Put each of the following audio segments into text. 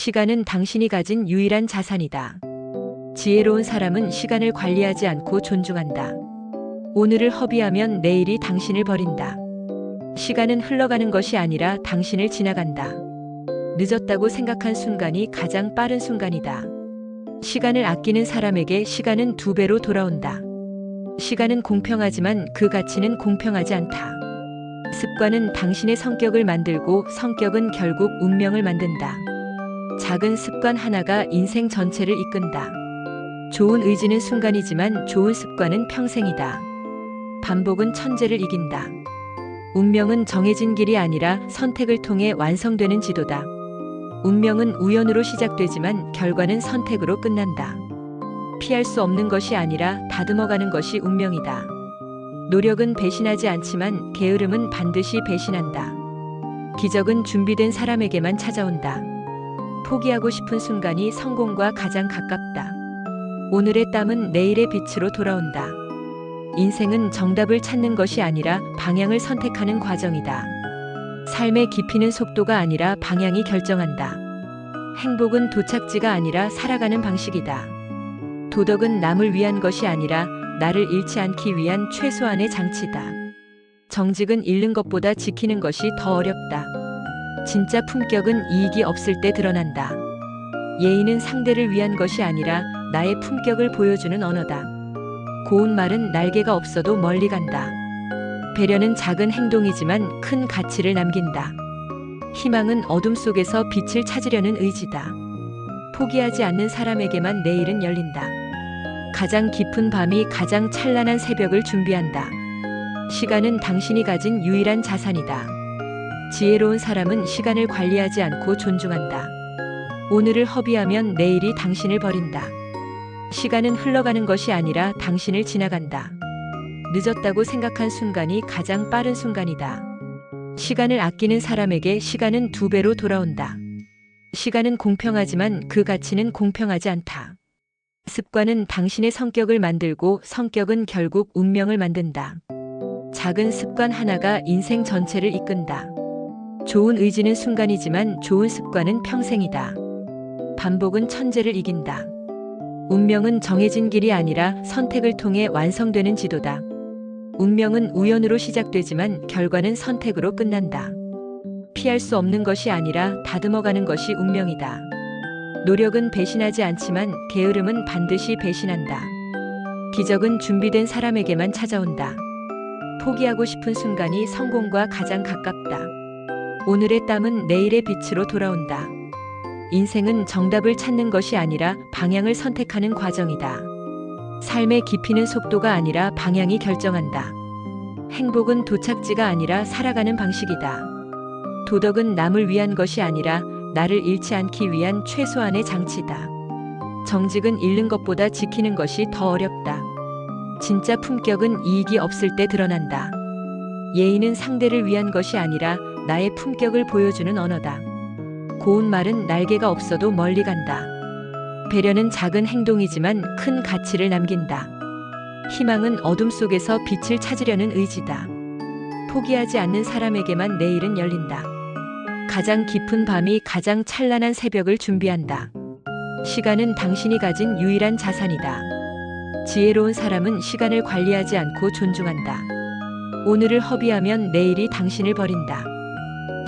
시간은 당신이 가진 유일한 자산이다. 지혜로운 사람은 시간을 관리하지 않고 존중한다. 오늘을 허비하면 내일이 당신을 버린다. 시간은 흘러가는 것이 아니라 당신을 지나간다. 늦었다고 생각한 순간이 가장 빠른 순간이다. 시간을 아끼는 사람에게 시간은 2배로 돌아온다. 시간은 공평하지만 그 가치는 공평하지 않다. 습관은 당신의 성격을 만들고 성격은 결국 운명을 만든다. 작은 습관 하나가 인생 전체를 이끈다. 좋은 의지는 순간이지만 좋은 습관은 평생이다. 반복은 천재를 이긴다. 운명은 정해진 길이 아니라 선택을 통해 완성되는 지도다. 운명은 우연으로 시작되지만 결과는 선택으로 끝난다. 피할 수 없는 것이 아니라 다듬어가는 것이 운명이다. 노력은 배신하지 않지만 게으름은 반드시 배신한다. 기적은 준비된 사람에게만 찾아온다. 포기하고 싶은 순간이 성공과 가장 가깝다. 오늘의 땀은 내일의 빛으로 돌아온다. 인생은 정답을 찾는 것이 아니라 방향을 선택하는 과정이다. 삶의 깊이는 속도가 아니라 방향이 결정한다. 행복은 도착지가 아니라 살아가는 방식이다. 도덕은 남을 위한 것이 아니라 나를 잃지 않기 위한 최소한의 장치다. 정직은 잃는 것보다 지키는 것이 더 어렵다. 진짜 품격은 이익이 없을 때 드러난다. 예의는 상대를 위한 것이 아니라 나의 품격을 보여주는 언어다. 고운 말은 날개가 없어도 멀리 간다. 배려는 작은 행동이지만 큰 가치를 남긴다. 희망은 어둠 속에서 빛을 찾으려는 의지다. 포기하지 않는 사람에게만 내일은 열린다. 가장 깊은 밤이 가장 찬란한 새벽을 준비한다. 시간은 당신이 가진 유일한 자산이다. 지혜로운 사람은 시간을 관리하지 않고 존중한다. 오늘을 허비하면 내일이 당신을 버린다. 시간은 흘러가는 것이 아니라 당신을 지나간다. 늦었다고 생각한 순간이 가장 빠른 순간이다. 시간을 아끼는 사람에게 시간은 2배로 돌아온다. 시간은 공평하지만 그 가치는 공평하지 않다. 습관은 당신의 성격을 만들고 성격은 결국 운명을 만든다. 작은 습관 하나가 인생 전체를 이끈다. 좋은 의지는 순간이지만 좋은 습관은 평생이다. 반복은 천재를 이긴다. 운명은 정해진 길이 아니라 선택을 통해 완성되는 지도다. 운명은 우연으로 시작되지만 결과는 선택으로 끝난다. 피할 수 없는 것이 아니라 다듬어가는 것이 운명이다. 노력은 배신하지 않지만 게으름은 반드시 배신한다. 기적은 준비된 사람에게만 찾아온다. 포기하고 싶은 순간이 성공과 가장 가깝다. 오늘의 땀은 내일의 빛으로 돌아온다. 인생은 정답을 찾는 것이 아니라 방향을 선택하는 과정이다. 삶의 깊이는 속도가 아니라 방향이 결정한다. 행복은 도착지가 아니라 살아가는 방식이다. 도덕은 남을 위한 것이 아니라 나를 잃지 않기 위한 최소한의 장치다. 정직은 잃는 것보다 지키는 것이 더 어렵다. 진짜 품격은 이익이 없을 때 드러난다. 예의는 상대를 위한 것이 아니라 나의 품격을 보여주는 언어다. 고운 말은 날개가 없어도 멀리 간다. 배려는 작은 행동이지만 큰 가치를 남긴다. 희망은 어둠 속에서 빛을 찾으려는 의지다. 포기하지 않는 사람에게만 내일은 열린다. 가장 깊은 밤이 가장 찬란한 새벽을 준비한다. 시간은 당신이 가진 유일한 자산이다. 지혜로운 사람은 시간을 관리하지 않고 존중한다. 오늘을 허비하면 내일이 당신을 버린다.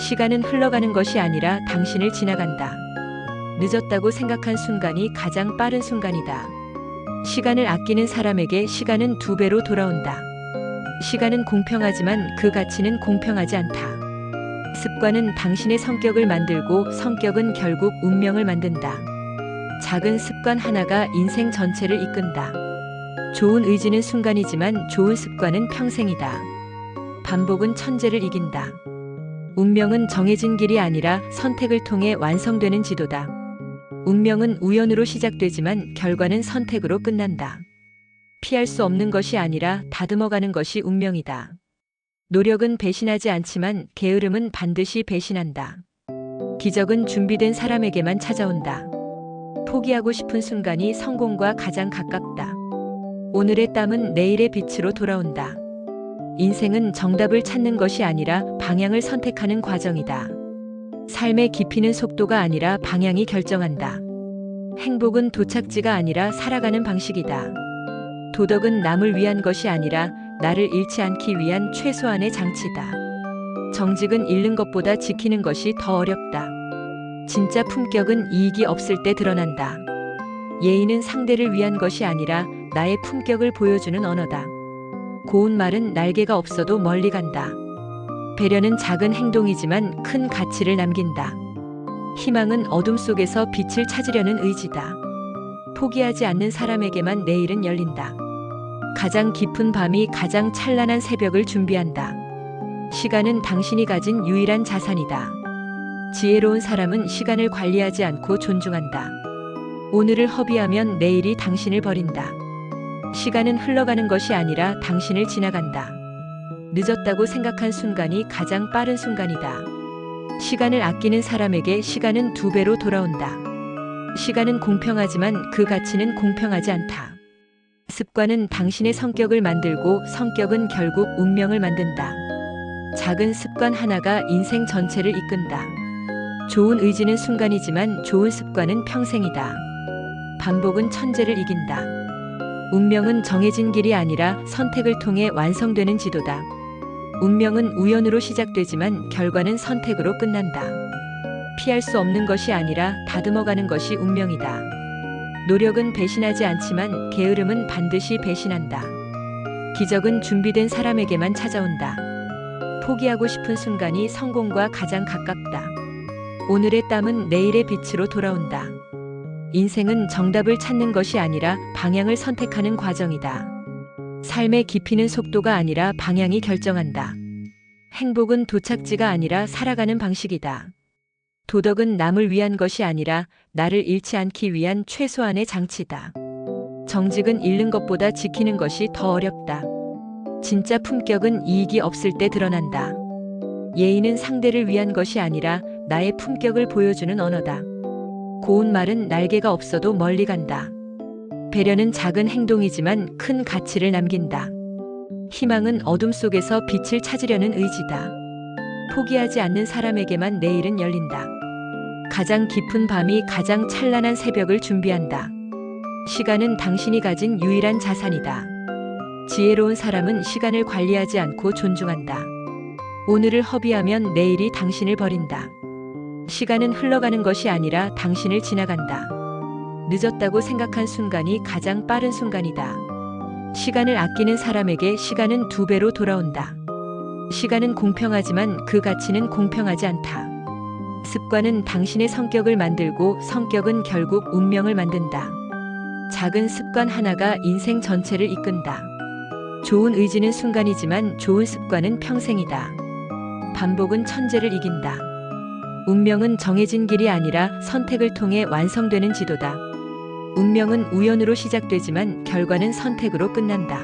시간은 흘러가는 것이 아니라 당신을 지나간다. 늦었다고 생각한 순간이 가장 빠른 순간이다. 시간을 아끼는 사람에게 시간은 2배로 돌아온다. 시간은 공평하지만 그 가치는 공평하지 않다. 습관은 당신의 성격을 만들고 성격은 결국 운명을 만든다. 작은 습관 하나가 인생 전체를 이끈다. 좋은 의지는 순간이지만 좋은 습관은 평생이다. 반복은 천재를 이긴다. 운명은 정해진 길이 아니라 선택을 통해 완성되는 지도다. 운명은 우연으로 시작되지만 결과는 선택으로 끝난다. 피할 수 없는 것이 아니라 다듬어가는 것이 운명이다. 노력은 배신하지 않지만 게으름은 반드시 배신한다. 기적은 준비된 사람에게만 찾아온다. 포기하고 싶은 순간이 성공과 가장 가깝다. 오늘의 땀은 내일의 빛으로 돌아온다. 인생은 정답을 찾는 것이 아니라 방향을 선택하는 과정이다. 삶의 깊이는 속도가 아니라 방향이 결정한다. 행복은 도착지가 아니라 살아가는 방식이다. 도덕은 남을 위한 것이 아니라 나를 잃지 않기 위한 최소한의 장치다. 정직은 잃는 것보다 지키는 것이 더 어렵다. 진짜 품격은 이익이 없을 때 드러난다. 예의는 상대를 위한 것이 아니라 나의 품격을 보여주는 언어다. 고운 말은 날개가 없어도 멀리 간다. 배려는 작은 행동이지만 큰 가치를 남긴다. 희망은 어둠 속에서 빛을 찾으려는 의지다. 포기하지 않는 사람에게만 내일은 열린다. 가장 깊은 밤이 가장 찬란한 새벽을 준비한다. 시간은 당신이 가진 유일한 자산이다. 지혜로운 사람은 시간을 관리하지 않고 존중한다. 오늘을 허비하면 내일이 당신을 버린다. 시간은 흘러가는 것이 아니라 당신을 지나간다. 늦었다고 생각한 순간이 가장 빠른 순간이다. 시간을 아끼는 사람에게 시간은 2배로 돌아온다. 시간은 공평하지만 그 가치는 공평하지 않다. 습관은 당신의 성격을 만들고 성격은 결국 운명을 만든다. 작은 습관 하나가 인생 전체를 이끈다. 좋은 의지는 순간이지만 좋은 습관은 평생이다. 반복은 천재를 이긴다. 운명은 정해진 길이 아니라 선택을 통해 완성되는 지도다. 운명은 우연으로 시작되지만 결과는 선택으로 끝난다. 피할 수 없는 것이 아니라 다듬어가는 것이 운명이다. 노력은 배신하지 않지만 게으름은 반드시 배신한다. 기적은 준비된 사람에게만 찾아온다. 포기하고 싶은 순간이 성공과 가장 가깝다. 오늘의 땀은 내일의 빛으로 돌아온다. 인생은 정답을 찾는 것이 아니라 방향을 선택하는 과정이다. 삶의 깊이는 속도가 아니라 방향이 결정한다. 행복은 도착지가 아니라 살아가는 방식이다. 도덕은 남을 위한 것이 아니라 나를 잃지 않기 위한 최소한의 장치다. 정직은 잃는 것보다 지키는 것이 더 어렵다. 진짜 품격은 이익이 없을 때 드러난다. 예의는 상대를 위한 것이 아니라 나의 품격을 보여주는 언어다. 고운 말은 날개가 없어도 멀리 간다. 배려는 작은 행동이지만 큰 가치를 남긴다. 희망은 어둠 속에서 빛을 찾으려는 의지다. 포기하지 않는 사람에게만 내일은 열린다. 가장 깊은 밤이 가장 찬란한 새벽을 준비한다. 시간은 당신이 가진 유일한 자산이다. 지혜로운 사람은 시간을 관리하지 않고 존중한다. 오늘을 허비하면 내일이 당신을 버린다. 시간은 흘러가는 것이 아니라 당신을 지나간다. 늦었다고 생각한 순간이 가장 빠른 순간이다. 시간을 아끼는 사람에게 시간은 2배로 돌아온다. 시간은 공평하지만 그 가치는 공평하지 않다. 습관은 당신의 성격을 만들고 성격은 결국 운명을 만든다. 작은 습관 하나가 인생 전체를 이끈다. 좋은 의지는 순간이지만 좋은 습관은 평생이다. 반복은 천재를 이긴다. 운명은 정해진 길이 아니라 선택을 통해 완성되는 지도다. 운명은 우연으로 시작되지만 결과는 선택으로 끝난다.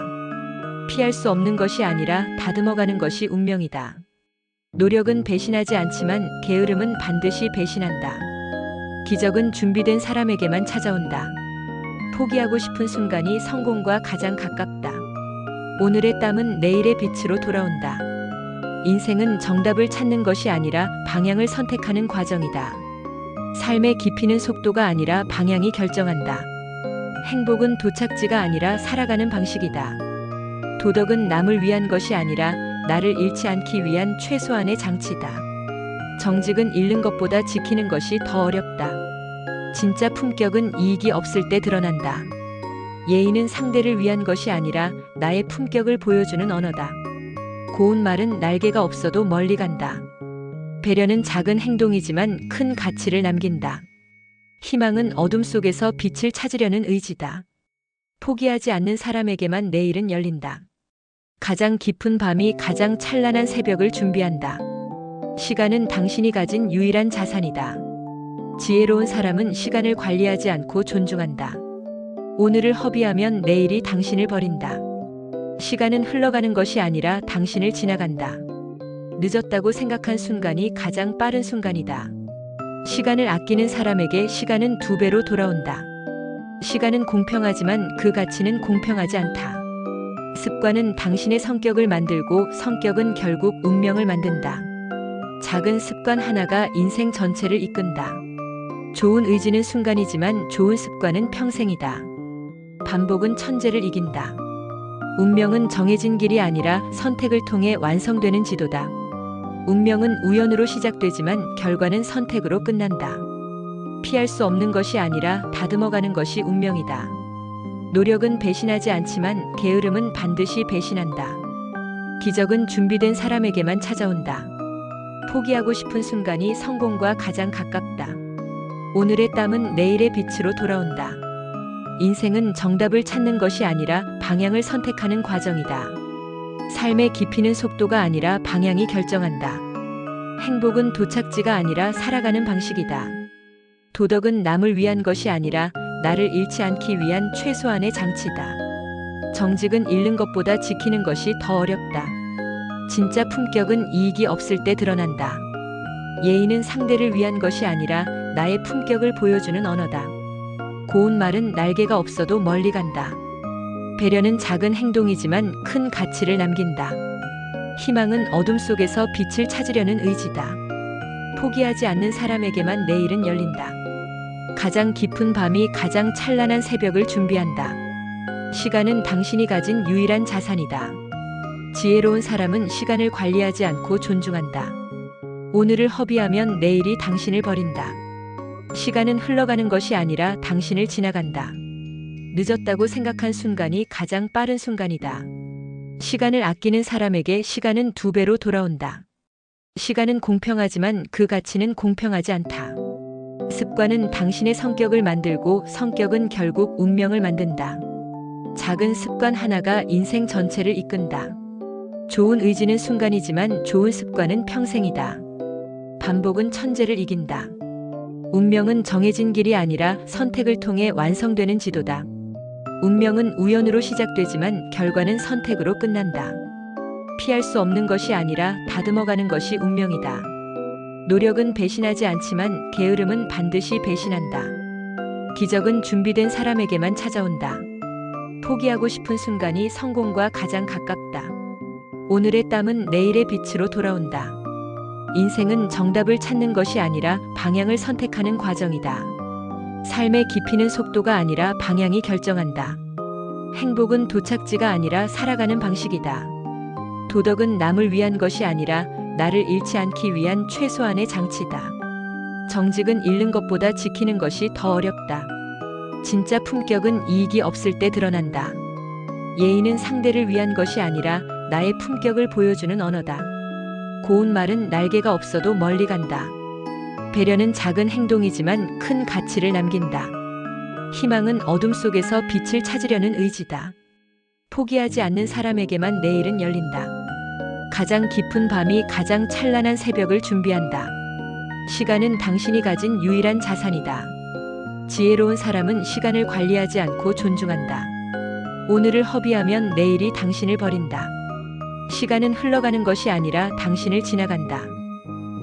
피할 수 없는 것이 아니라 다듬어가는 것이 운명이다. 노력은 배신하지 않지만 게으름은 반드시 배신한다. 기적은 준비된 사람에게만 찾아온다. 포기하고 싶은 순간이 성공과 가장 가깝다. 오늘의 땀은 내일의 빛으로 돌아온다. 인생은 정답을 찾는 것이 아니라 방향을 선택하는 과정이다. 삶의 깊이는 속도가 아니라 방향이 결정한다. 행복은 도착지가 아니라 살아가는 방식이다. 도덕은 남을 위한 것이 아니라 나를 잃지 않기 위한 최소한의 장치다. 정직은 잃는 것보다 지키는 것이 더 어렵다. 진짜 품격은 이익이 없을 때 드러난다. 예의는 상대를 위한 것이 아니라 나의 품격을 보여주는 언어다. 고운 말은 날개가 없어도 멀리 간다. 배려는 작은 행동이지만 큰 가치를 남긴다. 희망은 어둠 속에서 빛을 찾으려는 의지다. 포기하지 않는 사람에게만 내일은 열린다. 가장 깊은 밤이 가장 찬란한 새벽을 준비한다. 시간은 당신이 가진 유일한 자산이다. 지혜로운 사람은 시간을 관리하지 않고 존중한다. 오늘을 허비하면 내일이 당신을 버린다. 시간은 흘러가는 것이 아니라 당신을 지나간다. 늦었다고 생각한 순간이 가장 빠른 순간이다. 시간을 아끼는 사람에게 시간은 2배로 돌아온다. 시간은 공평하지만 그 가치는 공평하지 않다. 습관은 당신의 성격을 만들고 성격은 결국 운명을 만든다. 작은 습관 하나가 인생 전체를 이끈다. 좋은 의지는 순간이지만 좋은 습관은 평생이다. 반복은 천재를 이긴다. 운명은 정해진 길이 아니라 선택을 통해 완성되는 지도다. 운명은 우연으로 시작되지만 결과는 선택으로 끝난다. 피할 수 없는 것이 아니라 다듬어가는 것이 운명이다. 노력은 배신하지 않지만 게으름은 반드시 배신한다. 기적은 준비된 사람에게만 찾아온다. 포기하고 싶은 순간이 성공과 가장 가깝다. 오늘의 땀은 내일의 빛으로 돌아온다. 인생은 정답을 찾는 것이 아니라 방향을 선택하는 과정이다. 삶의 깊이는 속도가 아니라 방향이 결정한다. 행복은 도착지가 아니라 살아가는 방식이다. 도덕은 남을 위한 것이 아니라 나를 잃지 않기 위한 최소한의 장치다. 정직은 잃는 것보다 지키는 것이 더 어렵다. 진짜 품격은 이익이 없을 때 드러난다. 예의는 상대를 위한 것이 아니라 나의 품격을 보여주는 언어다. 고운 말은 날개가 없어도 멀리 간다. 배려는 작은 행동이지만 큰 가치를 남긴다. 희망은 어둠 속에서 빛을 찾으려는 의지다. 포기하지 않는 사람에게만 내일은 열린다. 가장 깊은 밤이 가장 찬란한 새벽을 준비한다. 시간은 당신이 가진 유일한 자산이다. 지혜로운 사람은 시간을 관리하지 않고 존중한다. 오늘을 허비하면 내일이 당신을 버린다. 시간은 흘러가는 것이 아니라 당신을 지나간다. 늦었다고 생각한 순간이 가장 빠른 순간이다. 시간을 아끼는 사람에게 시간은 2배로 돌아온다. 시간은 공평하지만 그 가치는 공평하지 않다. 습관은 당신의 성격을 만들고 성격은 결국 운명을 만든다. 작은 습관 하나가 인생 전체를 이끈다. 좋은 의지는 순간이지만 좋은 습관은 평생이다. 반복은 천재를 이긴다. 운명은 정해진 길이 아니라 선택을 통해 완성되는 지도다. 운명은 우연으로 시작되지만 결과는 선택으로 끝난다. 피할 수 없는 것이 아니라 다듬어가는 것이 운명이다. 노력은 배신하지 않지만 게으름은 반드시 배신한다. 기적은 준비된 사람에게만 찾아온다. 포기하고 싶은 순간이 성공과 가장 가깝다. 오늘의 땀은 내일의 빛으로 돌아온다. 인생은 정답을 찾는 것이 아니라 방향을 선택하는 과정이다. 삶의 깊이는 속도가 아니라 방향이 결정한다. 행복은 도착지가 아니라 살아가는 방식이다. 도덕은 남을 위한 것이 아니라 나를 잃지 않기 위한 최소한의 장치다. 정직은 잃는 것보다 지키는 것이 더 어렵다. 진짜 품격은 이익이 없을 때 드러난다. 예의는 상대를 위한 것이 아니라 나의 품격을 보여주는 언어다. 고운 말은 날개가 없어도 멀리 간다. 배려는 작은 행동이지만 큰 가치를 남긴다. 희망은 어둠 속에서 빛을 찾으려는 의지다. 포기하지 않는 사람에게만 내일은 열린다. 가장 깊은 밤이 가장 찬란한 새벽을 준비한다. 시간은 당신이 가진 유일한 자산이다. 지혜로운 사람은 시간을 관리하지 않고 존중한다. 오늘을 허비하면 내일이 당신을 버린다. 시간은 흘러가는 것이 아니라 당신을 지나간다.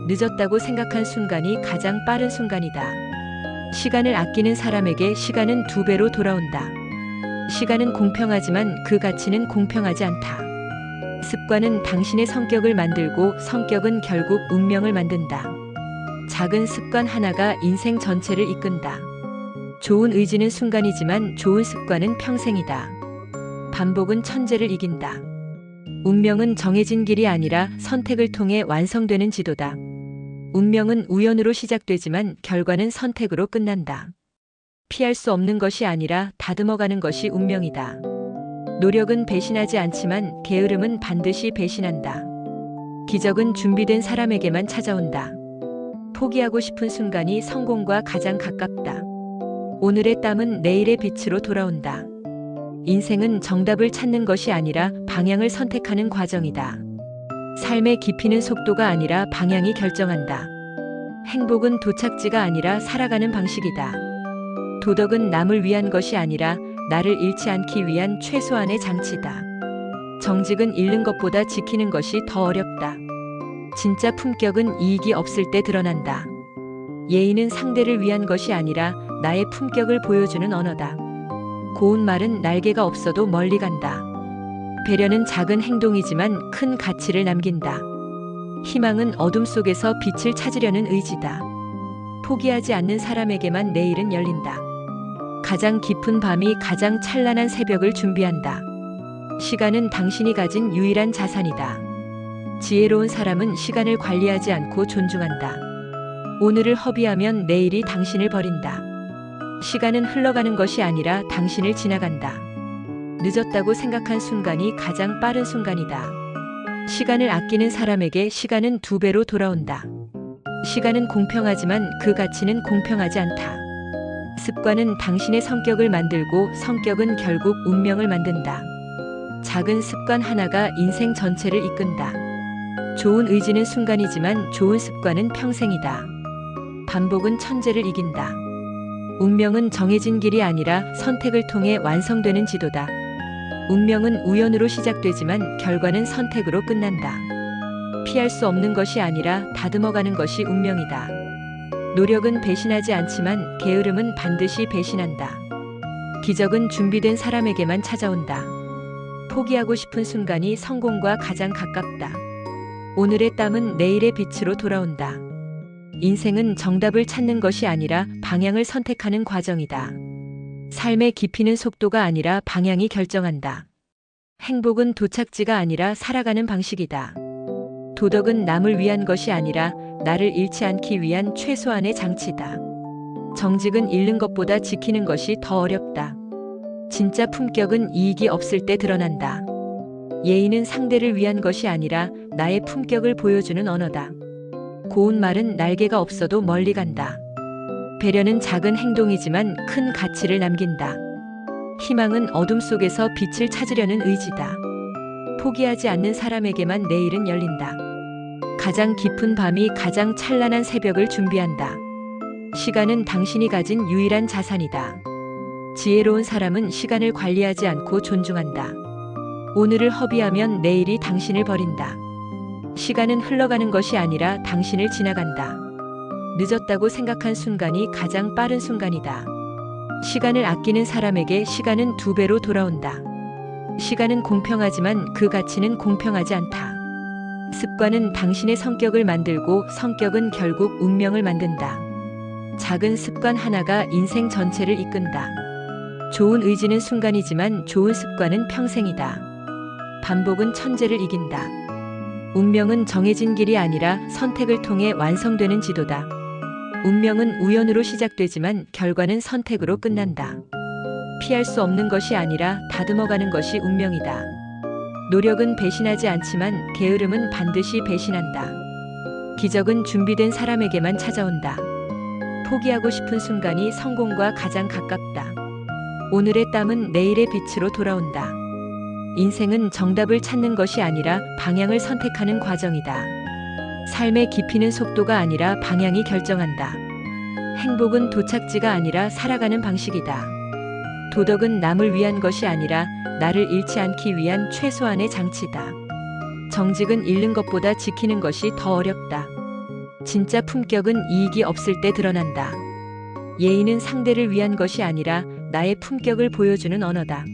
늦었다고 생각한 순간이 가장 빠른 순간이다. 시간을 아끼는 사람에게 시간은 2배로 돌아온다. 시간은 공평하지만 그 가치는 공평하지 않다. 습관은 당신의 성격을 만들고 성격은 결국 운명을 만든다. 작은 습관 하나가 인생 전체를 이끈다. 좋은 의지는 순간이지만 좋은 습관은 평생이다. 반복은 천재를 이긴다. 운명은 정해진 길이 아니라 선택을 통해 완성되는 지도다. 운명은 우연으로 시작되지만 결과는 선택으로 끝난다. 피할 수 없는 것이 아니라 다듬어가는 것이 운명이다. 노력은 배신하지 않지만 게으름은 반드시 배신한다. 기적은 준비된 사람에게만 찾아온다. 포기하고 싶은 순간이 성공과 가장 가깝다. 오늘의 땀은 내일의 빛으로 돌아온다. 인생은 정답을 찾는 것이 아니라 방향을 선택하는 과정이다. 삶의 깊이는 속도가 아니라 방향이 결정한다. 행복은 도착지가 아니라 살아가는 방식이다. 도덕은 남을 위한 것이 아니라 나를 잃지 않기 위한 최소한의 장치다. 정직은 잃는 것보다 지키는 것이 더 어렵다. 진짜 품격은 이익이 없을 때 드러난다. 예의는 상대를 위한 것이 아니라 나의 품격을 보여주는 언어다. 고운 말은 날개가 없어도 멀리 간다. 배려는 작은 행동이지만 큰 가치를 남긴다. 희망은 어둠 속에서 빛을 찾으려는 의지다. 포기하지 않는 사람에게만 내일은 열린다. 가장 깊은 밤이 가장 찬란한 새벽을 준비한다. 시간은 당신이 가진 유일한 자산이다. 지혜로운 사람은 시간을 관리하지 않고 존중한다. 오늘을 허비하면 내일이 당신을 버린다. 시간은 흘러가는 것이 아니라 당신을 지나간다. 늦었다고 생각한 순간이 가장 빠른 순간이다. 시간을 아끼는 사람에게 시간은 2배로 돌아온다. 시간은 공평하지만 그 가치는 공평하지 않다. 습관은 당신의 성격을 만들고 성격은 결국 운명을 만든다. 작은 습관 하나가 인생 전체를 이끈다. 좋은 의지는 순간이지만 좋은 습관은 평생이다. 반복은 천재를 이긴다. 운명은 정해진 길이 아니라 선택을 통해 완성되는 지도다. 운명은 우연으로 시작되지만 결과는 선택으로 끝난다. 피할 수 없는 것이 아니라 다듬어가는 것이 운명이다. 노력은 배신하지 않지만 게으름은 반드시 배신한다. 기적은 준비된 사람에게만 찾아온다. 포기하고 싶은 순간이 성공과 가장 가깝다. 오늘의 땀은 내일의 빛으로 돌아온다. 인생은 정답을 찾는 것이 아니라 방향을 선택하는 과정이다. 삶의 깊이는 속도가 아니라 방향이 결정한다. 행복은 도착지가 아니라 살아가는 방식이다. 도덕은 남을 위한 것이 아니라 나를 잃지 않기 위한 최소한의 장치다. 정직은 잃는 것보다 지키는 것이 더 어렵다. 진짜 품격은 이익이 없을 때 드러난다. 예의는 상대를 위한 것이 아니라 나의 품격을 보여주는 언어다. 고운 말은 날개가 없어도 멀리 간다. 배려는 작은 행동이지만 큰 가치를 남긴다. 희망은 어둠 속에서 빛을 찾으려는 의지다. 포기하지 않는 사람에게만 내일은 열린다. 가장 깊은 밤이 가장 찬란한 새벽을 준비한다. 시간은 당신이 가진 유일한 자산이다. 지혜로운 사람은 시간을 관리하지 않고 존중한다. 오늘을 허비하면 내일이 당신을 버린다. 시간은 흘러가는 것이 아니라 당신을 지나간다. 늦었다고 생각한 순간이 가장 빠른 순간이다. 시간을 아끼는 사람에게 시간은 2배로 돌아온다. 시간은 공평하지만 그 가치는 공평하지 않다. 습관은 당신의 성격을 만들고 성격은 결국 운명을 만든다. 작은 습관 하나가 인생 전체를 이끈다. 좋은 의지는 순간이지만 좋은 습관은 평생이다. 반복은 천재를 이긴다. 운명은 정해진 길이 아니라 선택을 통해 완성되는 지도다. 운명은 우연으로 시작되지만 결과는 선택으로 끝난다. 피할 수 없는 것이 아니라 다듬어가는 것이 운명이다. 노력은 배신하지 않지만 게으름은 반드시 배신한다. 기적은 준비된 사람에게만 찾아온다. 포기하고 싶은 순간이 성공과 가장 가깝다. 오늘의 땀은 내일의 빛으로 돌아온다. 인생은 정답을 찾는 것이 아니라 방향을 선택하는 과정이다. 삶의 깊이는 속도가 아니라 방향이 결정한다. 행복은 도착지가 아니라 살아가는 방식이다. 도덕은 남을 위한 것이 아니라 나를 잃지 않기 위한 최소한의 장치다. 정직은 잃는 것보다 지키는 것이 더 어렵다. 진짜 품격은 이익이 없을 때 드러난다. 예의는 상대를 위한 것이 아니라 나의 품격을 보여주는 언어다.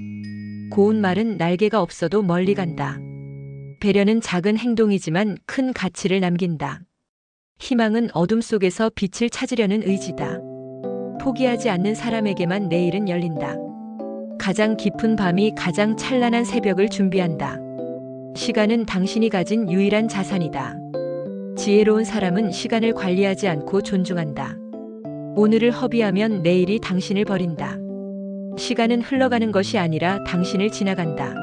고운 말은 날개가 없어도 멀리 간다. 배려는 작은 행동이지만 큰 가치를 남긴다. 희망은 어둠 속에서 빛을 찾으려는 의지다. 포기하지 않는 사람에게만 내일은 열린다. 가장 깊은 밤이 가장 찬란한 새벽을 준비한다. 시간은 당신이 가진 유일한 자산이다. 지혜로운 사람은 시간을 관리하지 않고 존중한다. 오늘을 허비하면 내일이 당신을 버린다. 시간은 흘러가는 것이 아니라 당신을 지나간다.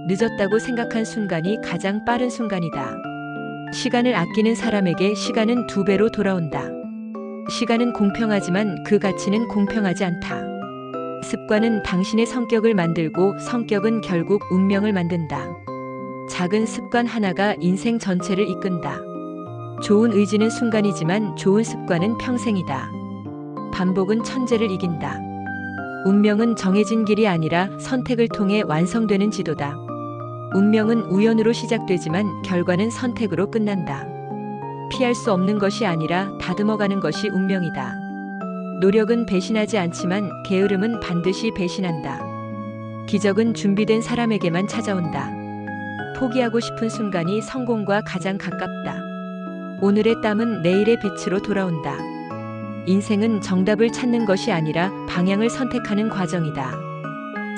늦었다고 생각한 순간이 가장 빠른 순간이다. 시간을 아끼는 사람에게 시간은 2배로 돌아온다. 시간은 공평하지만 그 가치는 공평하지 않다. 습관은 당신의 성격을 만들고 성격은 결국 운명을 만든다. 작은 습관 하나가 인생 전체를 이끈다. 좋은 의지는 순간이지만 좋은 습관은 평생이다. 반복은 천재를 이긴다. 운명은 정해진 길이 아니라 선택을 통해 완성되는 지도다. 운명은 우연으로 시작되지만 결과는 선택으로 끝난다. 피할 수 없는 것이 아니라 다듬어가는 것이 운명이다. 노력은 배신하지 않지만 게으름은 반드시 배신한다. 기적은 준비된 사람에게만 찾아온다. 포기하고 싶은 순간이 성공과 가장 가깝다. 오늘의 땀은 내일의 빛으로 돌아온다. 인생은 정답을 찾는 것이 아니라 방향을 선택하는 과정이다.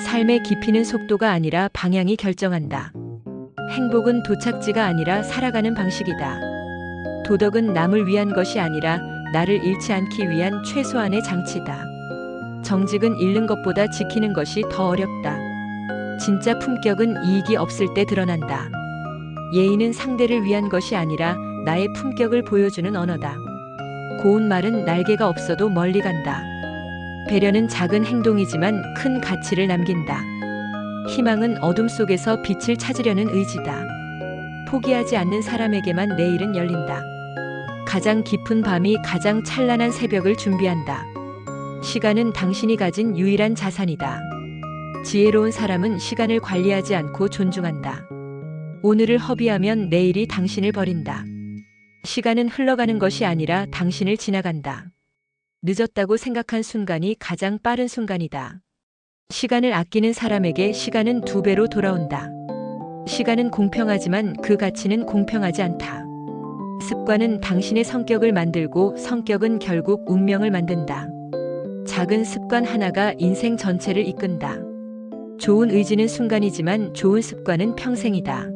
삶의 깊이는 속도가 아니라 방향이 결정한다. 행복은 도착지가 아니라 살아가는 방식이다. 도덕은 남을 위한 것이 아니라 나를 잃지 않기 위한 최소한의 장치다. 정직은 잃는 것보다 지키는 것이 더 어렵다. 진짜 품격은 이익이 없을 때 드러난다. 예의는 상대를 위한 것이 아니라 나의 품격을 보여주는 언어다. 고운 말은 날개가 없어도 멀리 간다. 배려는 작은 행동이지만 큰 가치를 남긴다. 희망은 어둠 속에서 빛을 찾으려는 의지다. 포기하지 않는 사람에게만 내일은 열린다. 가장 깊은 밤이 가장 찬란한 새벽을 준비한다. 시간은 당신이 가진 유일한 자산이다. 지혜로운 사람은 시간을 관리하지 않고 존중한다. 오늘을 허비하면 내일이 당신을 버린다. 시간은 흘러가는 것이 아니라 당신을 지나간다. 늦었다고 생각한 순간이 가장 빠른 순간이다. 시간을 아끼는 사람에게 시간은 2배로 돌아온다. 시간은 공평하지만 그 가치는 공평하지 않다. 습관은 당신의 성격을 만들고 성격은 결국 운명을 만든다. 작은 습관 하나가 인생 전체를 이끈다. 좋은 의지는 순간이지만 좋은 습관은 평생이다.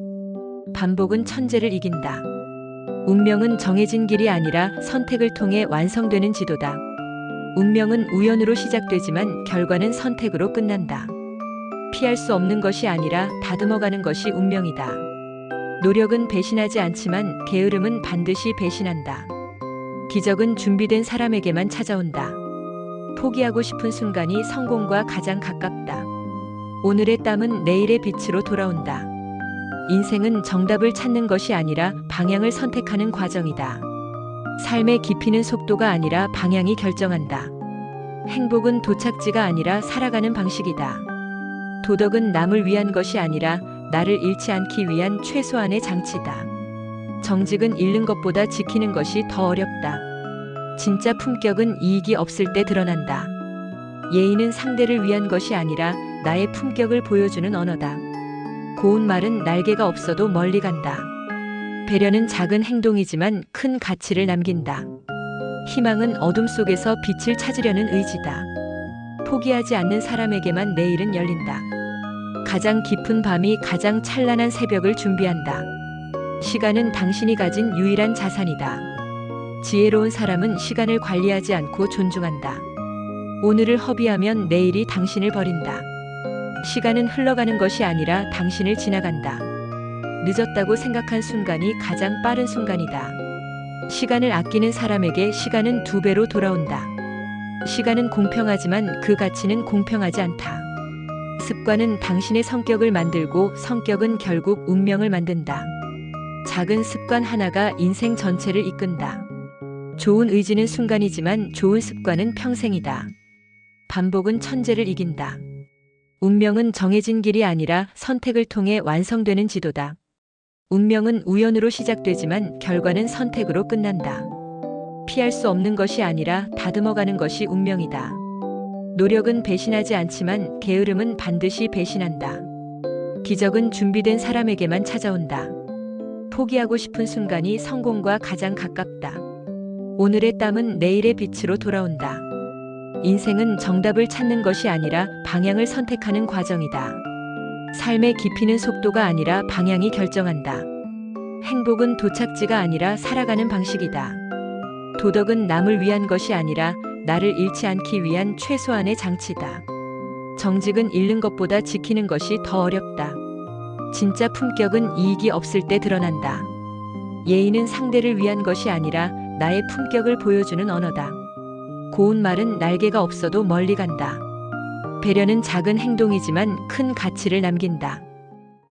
반복은 천재를 이긴다. 운명은 정해진 길이 아니라 선택을 통해 완성되는 지도다. 운명은 우연으로 시작되지만 결과는 선택으로 끝난다. 피할 수 없는 것이 아니라 다듬어가는 것이 운명이다. 노력은 배신하지 않지만 게으름은 반드시 배신한다. 기적은 준비된 사람에게만 찾아온다. 포기하고 싶은 순간이 성공과 가장 가깝다. 오늘의 땀은 내일의 빛으로 돌아온다. 인생은 정답을 찾는 것이 아니라 방향을 선택하는 과정이다. 삶의 깊이는 속도가 아니라 방향이 결정한다. 행복은 도착지가 아니라 살아가는 방식이다. 도덕은 남을 위한 것이 아니라 나를 잃지 않기 위한 최소한의 장치다. 정직은 잃는 것보다 지키는 것이 더 어렵다. 진짜 품격은 이익이 없을 때 드러난다. 예의는 상대를 위한 것이 아니라 나의 품격을 보여주는 언어다. 고운 말은 날개가 없어도 멀리 간다. 배려는 작은 행동이지만 큰 가치를 남긴다. 희망은 어둠 속에서 빛을 찾으려는 의지다. 포기하지 않는 사람에게만 내일은 열린다. 가장 깊은 밤이 가장 찬란한 새벽을 준비한다. 시간은 당신이 가진 유일한 자산이다. 지혜로운 사람은 시간을 관리하지 않고 존중한다. 오늘을 허비하면 내일이 당신을 버린다. 시간은 흘러가는 것이 아니라 당신을 지나간다. 늦었다고 생각한 순간이 가장 빠른 순간이다. 시간을 아끼는 사람에게 시간은 2배로 돌아온다. 시간은 공평하지만 그 가치는 공평하지 않다. 습관은 당신의 성격을 만들고 성격은 결국 운명을 만든다. 작은 습관 하나가 인생 전체를 이끈다. 좋은 의지는 순간이지만 좋은 습관은 평생이다. 반복은 천재를 이긴다. 운명은 정해진 길이 아니라 선택을 통해 완성되는 지도다. 운명은 우연으로 시작되지만 결과는 선택으로 끝난다. 피할 수 없는 것이 아니라 다듬어가는 것이 운명이다. 노력은 배신하지 않지만 게으름은 반드시 배신한다. 기적은 준비된 사람에게만 찾아온다. 포기하고 싶은 순간이 성공과 가장 가깝다. 오늘의 땀은 내일의 빛으로 돌아온다. 인생은 정답을 찾는 것이 아니라 방향을 선택하는 과정이다. 삶의 깊이는 속도가 아니라 방향이 결정한다. 행복은 도착지가 아니라 살아가는 방식이다. 도덕은 남을 위한 것이 아니라 나를 잃지 않기 위한 최소한의 장치다. 정직은 잃는 것보다 지키는 것이 더 어렵다. 진짜 품격은 이익이 없을 때 드러난다. 예의는 상대를 위한 것이 아니라 나의 품격을 보여주는 언어다. 고운 말은 날개가 없어도 멀리 간다. 배려는 작은 행동이지만 큰 가치를 남긴다.